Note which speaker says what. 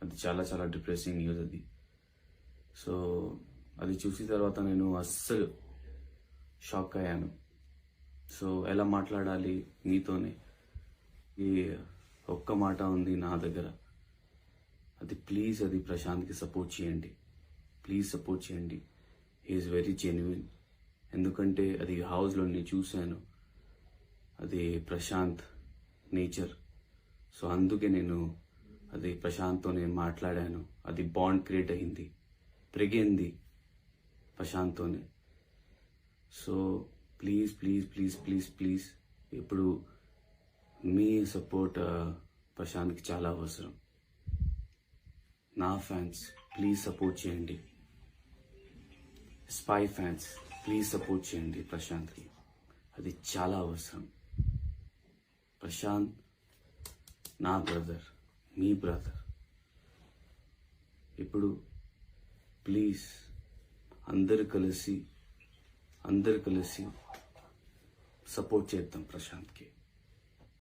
Speaker 1: అది చాలా చాలా డిప్రెసింగ్ న్యూస్ అది. సో అది చూసిన తర్వాత నేను అస్సలు షాక్ అయ్యాను. సో ఎలా మాట్లాడాలి మీతోనే, ఈ ఒక్క మాట ఉంది నా దగ్గర, అది ప్లీజ్ అది ప్రశాంత్కి సపోర్ట్ చేయండి, ప్లీజ్ సపోర్ట్ చేయండి. He's very genuine. ఎందుకంటే అది హౌస్లో నేను చూశాను, అది ప్రశాంత్ నేచర్. సో అందుకే నేను అది ప్రశాంత్తో నేను మాట్లాడాను, అది బాండ్ క్రియేట్ అయింది, పెరిగింది ప్రశాంత్తోనే. So please please please please please ఇప్పుడు మీ సపోర్ట్ ప్రశాంత్కి చాలా అవసరం. నా ఫ్యాన్స్ ప్లీజ్ సపోర్ట్ చేయండి, స్పై ఫ్యాన్స్ ప్లీజ్ సపోర్ట్ చేయండి ప్రశాంత్కి, అది చాలా అవసరం. ప్రశాంత్ నా బ్రదర్, మీ బ్రదర్. ఇప్పుడు ప్లీజ్ అందరు కలిసి సపోర్ట్ చేద్దాం ప్రశాంత్కి.